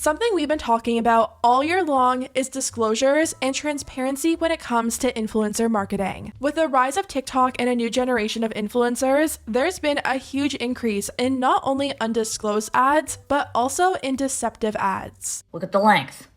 Something we've been talking about all year long is disclosures and transparency when it comes to influencer marketing. With the rise of TikTok and a new generation of influencers, there's been a huge increase in not only undisclosed ads, but also in deceptive ads. Look at the length.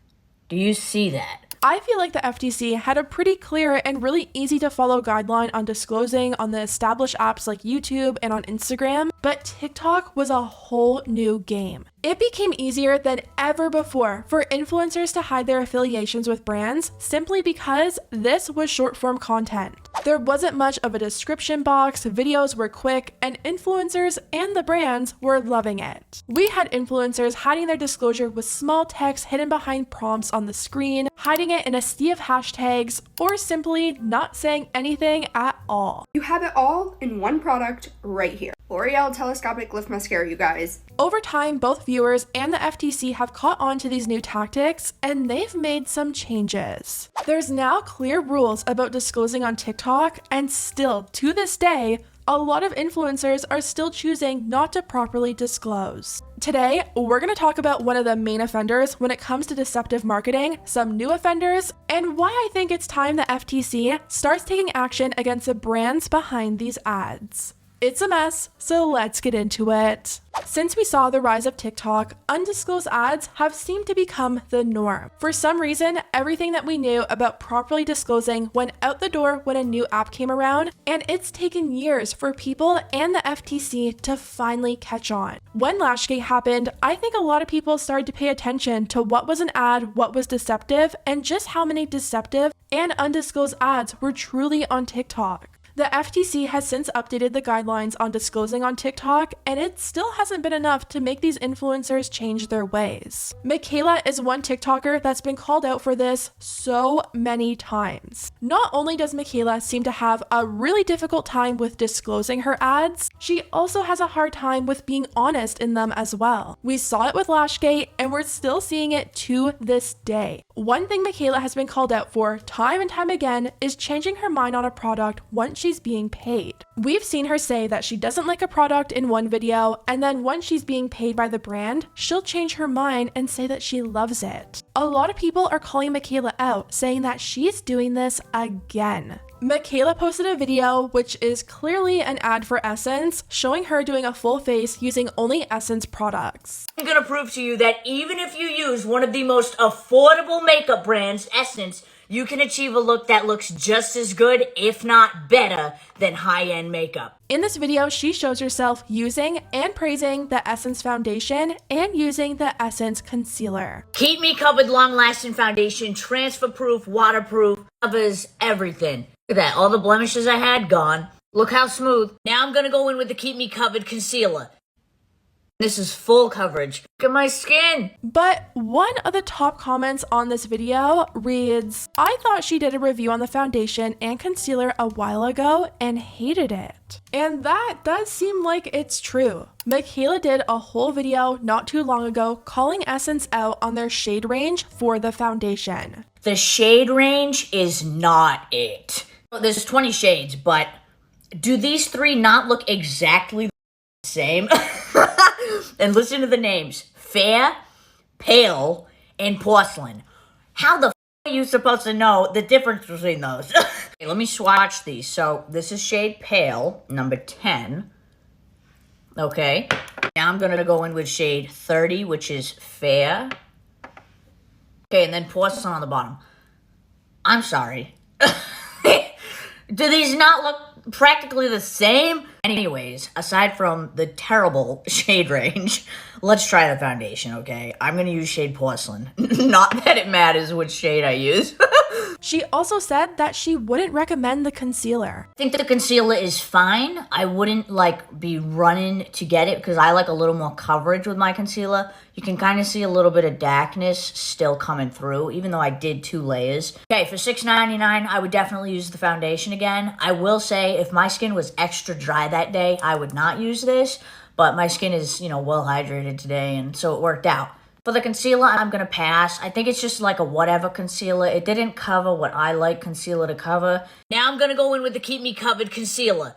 Do you see that? I feel like the FTC had a pretty clear and really easy to follow guideline on disclosing on the established apps like YouTube and on Instagram, but TikTok was a whole new game. It became easier than ever before for influencers to hide their affiliations with brands simply because this was short form content. There wasn't much of a description box, videos were quick, and influencers and the brands were loving it. We had influencers hiding their disclosure with small text hidden behind prompts on the screen, hiding it in a sea of hashtags, or simply not saying anything at all. You have it all in one product right here. L'Oreal Telescopic Lift Mascara, you guys. Over time, both viewers and the FTC have caught on to these new tactics, and they've made some changes. There's now clear rules about disclosing on TikTok, and still, to this day, a lot of influencers are still choosing not to properly disclose. Today, we're going to talk about one of the main offenders when it comes to deceptive marketing, some new offenders, and why I think it's time the FTC starts taking action against the brands behind these ads. It's a mess, so let's get into it. Since we saw the rise of TikTok, undisclosed ads have seemed to become the norm. For some reason, everything that we knew about properly disclosing went out the door when a new app came around, and it's taken years for people and the FTC to finally catch on. When Lashgate happened, I think a lot of people started to pay attention to what was an ad, what was deceptive, and just how many deceptive and undisclosed ads were truly on TikTok. The FTC has since updated the guidelines on disclosing on TikTok, and it still hasn't been enough to make these influencers change their ways. Macleod is one TikToker that's been called out for this so many times. Not only does Macleod seem to have a really difficult time with disclosing her ads, she also has a hard time with being honest in them as well. We saw it with Lashgate, and we're still seeing it to this day. One thing Macleod has been called out for time and time again is changing her mind on a product once she's being paid. We've seen her say that she doesn't like a product in one video, and then once she's being paid by the brand, she'll change her mind and say that she loves it. A lot of people are calling Macleod out, saying that she's doing this again. Macleod posted a video, which is clearly an ad for Essence, showing her doing a full face using only Essence products. I'm gonna prove to you that even if you use one of the most affordable makeup brands, Essence, you can achieve a look that looks just as good, if not better, than high-end makeup. In this video, she shows herself using and praising the Essence foundation and using the Essence concealer. Keep Me Covered long-lasting foundation, transfer-proof, waterproof, covers everything. Look at that, all the blemishes I had, gone. Look how smooth. Now I'm gonna go in with the Keep Me Covered concealer. This is full coverage. Look at my skin. But one of the top comments on this video reads, "I thought she did a review on the foundation and concealer a while ago and hated it." And that does seem like it's true. Macleod did a whole video not too long ago calling Essence out on their shade range for the foundation. The shade range is not it. There's 20 shades, but do these three not look exactly the same? And listen to the names: Fair, Pale, and Porcelain. How the f are you supposed to know the difference between those? Okay, let me swatch these. So this is shade Pale, number 10. Okay. Now I'm going to go in with shade 30, which is Fair. Okay, and then Porcelain on the bottom. I'm sorry. Do these not look practically the same? Anyways, aside from the terrible shade range, let's try the foundation, okay? I'm gonna use shade Porcelain. Not that it matters which shade I use. She also said that she wouldn't recommend the concealer. I think the concealer is fine. I wouldn't be running to get it because I like a little more coverage with my concealer. You can kind of see a little bit of darkness still coming through, even though I did 2 layers. Okay, for $6.99, I would definitely use the foundation again. I will say if my skin was extra dry that day, I would not use this, but my skin is, well hydrated today, and so it worked out. For the concealer, I'm going to pass. I think it's just like a whatever concealer. It didn't cover what I like concealer to cover. Now I'm going to go in with the Keep Me Covered concealer.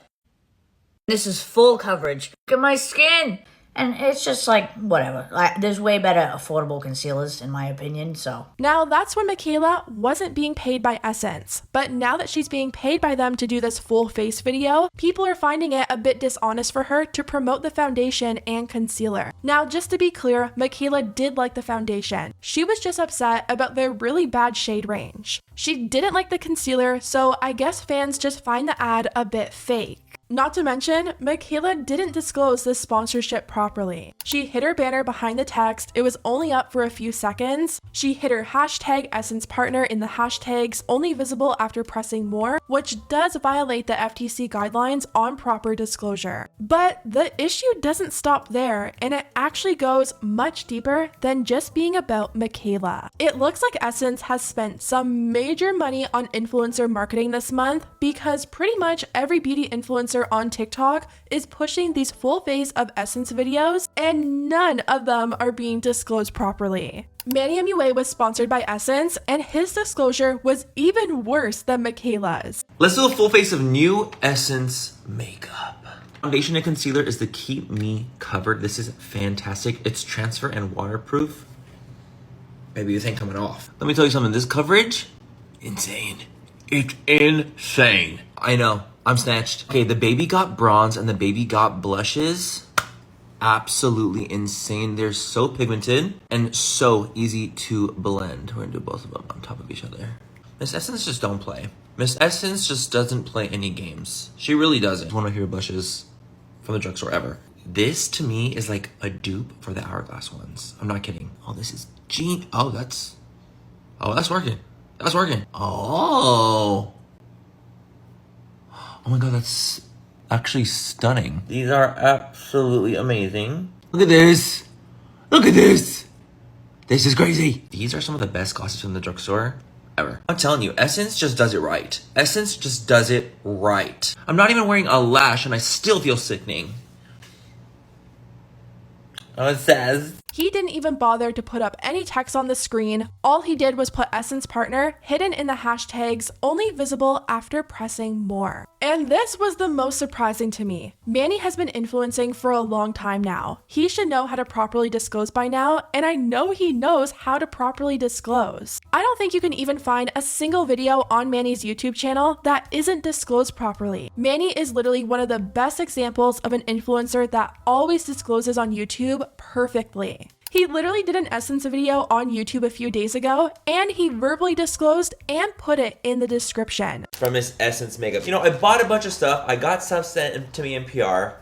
This is full coverage. Look at my skin. And it's just like, whatever. There's way better affordable concealers, in my opinion, so. Now, that's when Macleod wasn't being paid by Essence, but now that she's being paid by them to do this full face video, people are finding it a bit dishonest for her to promote the foundation and concealer. Now, just to be clear, Macleod did like the foundation. She was just upset about their really bad shade range. She didn't like the concealer, so I guess fans just find the ad a bit fake. Not to mention, Macleod didn't disclose this sponsorship properly. She hid her banner behind the text, it was only up for a few seconds. She hid her hashtag Essence Partner in the hashtags, only visible after pressing more, which does violate the FTC guidelines on proper disclosure. But the issue doesn't stop there, and it actually goes much deeper than just being about Macleod. It looks like Essence has spent some major money on influencer marketing this month because pretty much every beauty influencer on TikTok is pushing these full face of Essence videos, and none of them are being disclosed properly. Manny MUA was sponsored by Essence, and his disclosure was even worse than Macleod's. Let's do a full face of new Essence makeup. Foundation and concealer is the Keep Me Covered. This is fantastic. It's transfer and waterproof. Baby, this ain't coming off. Let me tell you something. This coverage, insane. It's insane. I know. I'm snatched. Okay, the baby got bronze and the baby got blushes. Absolutely insane. They're so pigmented and so easy to blend. We're gonna do both of them on top of each other. Miss Essence just don't play. Miss Essence just doesn't play any games. She really doesn't. One of my favorite blushes from the drugstore ever. This to me is like a dupe for the Hourglass ones. I'm not kidding. Oh, this is oh, that's working. That's working. Oh my god, that's actually stunning. These are absolutely amazing. Look at this. Look at this. This is crazy. These are some of the best glosses from the drugstore ever. I'm telling you, Essence just does it right. Essence just does it right. I'm not even wearing a lash and I still feel sickening. Oh, it says. He didn't even bother to put up any text on the screen. All he did was put Essence Partner hidden in the hashtags, only visible after pressing more. And this was the most surprising to me. Manny has been influencing for a long time now. He should know how to properly disclose by now, and I know he knows how to properly disclose. I don't think you can even find a single video on Manny's YouTube channel that isn't disclosed properly. Manny is literally one of the best examples of an influencer that always discloses on YouTube perfectly. He literally did an Essence video on YouTube a few days ago, and he verbally disclosed and put it in the description. From Miss Essence makeup. You know, I bought a bunch of stuff. I got stuff sent to me in PR.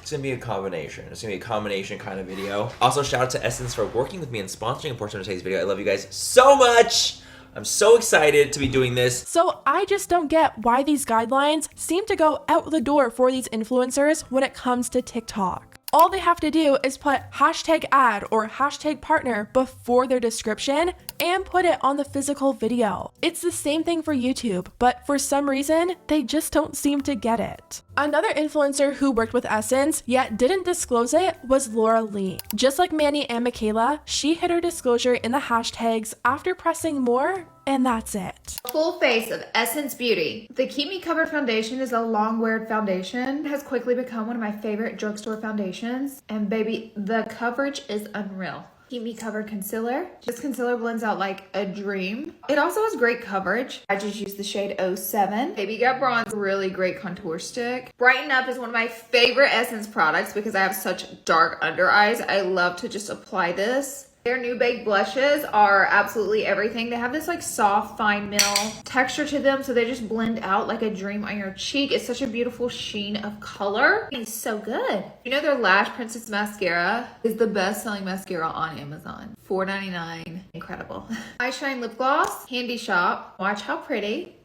It's gonna be a combination. It's gonna be a combination kind of video. Also, shout out to Essence for working with me and sponsoring a portion of today's video. I love you guys so much. I'm so excited to be doing this. So I just don't get why these guidelines seem to go out the door for these influencers when it comes to TikTok. All they have to do is put hashtag ad or hashtag partner before their description and put it on the physical video. It's the same thing for YouTube, but for some reason, they just don't seem to get it. Another influencer who worked with Essence yet didn't disclose it was Laura Lee. Just like Manny and Macleod, she hid her disclosure in the hashtags after pressing more, and that's it. Full face of Essence Beauty. The Keep Me Covered foundation is a long-weared foundation. It has quickly become one of my favorite drugstore foundations. And baby, the coverage is unreal. Keep Me Covered concealer. This concealer blends out like a dream. It also has great coverage. I just used the shade 07. Baby Got Bronze, really great contour stick. Brighten Up is one of my favorite Essence products because I have such dark under eyes. I love to just apply this. Their new baked blushes are absolutely everything. They have this like soft, fine metal texture to them, so they just blend out like a dream on your cheek. It's such a beautiful sheen of color. It's so good. You know their Lash Princess mascara is the best-selling mascara on Amazon. $4.99. Incredible. Eye Shine Lip Gloss. Handy Shop. Watch how pretty.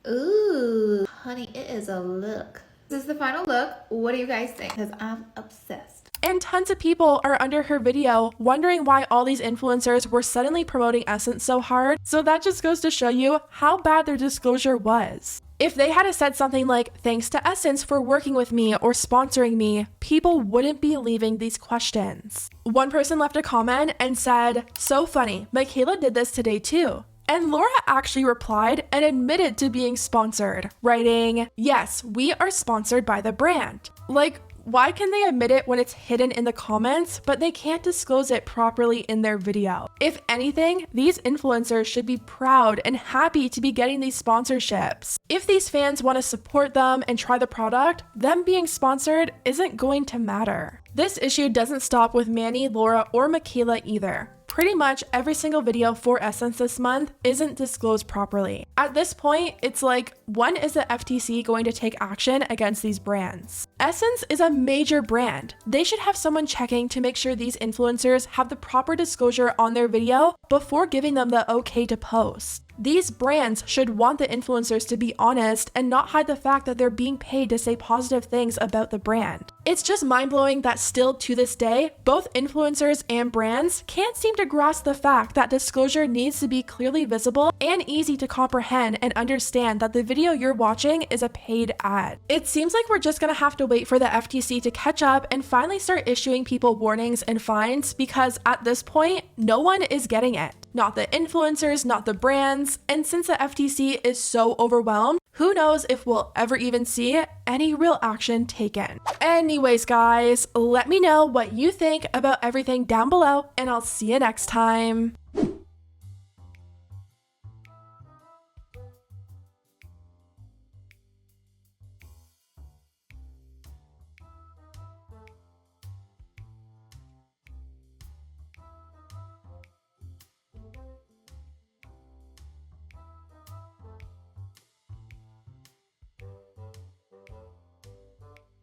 Ooh, honey, it is a look. This is the final look. What do you guys think? Because I'm obsessed. And tons of people are under her video wondering why all these influencers were suddenly promoting Essence so hard. So that just goes to show you how bad their disclosure was. If they had said something like, thanks to Essence for working with me or sponsoring me, people wouldn't be leaving these questions. One person left a comment and said, so funny, Macleod did this today too. And Laura actually replied and admitted to being sponsored, writing, yes, we are sponsored by the brand. Like, Why can they admit it when it's hidden in the comments, but they can't disclose it properly in their video? If anything, these influencers should be proud and happy to be getting these sponsorships. If these fans want to support them and try the product, them being sponsored isn't going to matter. This issue doesn't stop with Manny, Laura, or Macleod either. Pretty much every single video for Essence this month isn't disclosed properly. At this point, it's like, when is the FTC going to take action against these brands? Essence is a major brand. They should have someone checking to make sure these influencers have the proper disclosure on their video before giving them the okay to post. These brands should want the influencers to be honest and not hide the fact that they're being paid to say positive things about the brand. It's just mind-blowing that still to this day, both influencers and brands can't seem to grasp the fact that disclosure needs to be clearly visible and easy to comprehend and understand that the video you're watching is a paid ad. It seems like we're just gonna have to wait for the FTC to catch up and finally start issuing people warnings and fines, because at this point, no one is getting it. Not the influencers, not the brands, and since the FTC is so overwhelmed, who knows if we'll ever even see any real action taken. Anyways, guys, let me know what you think about everything down below, and I'll see you next time.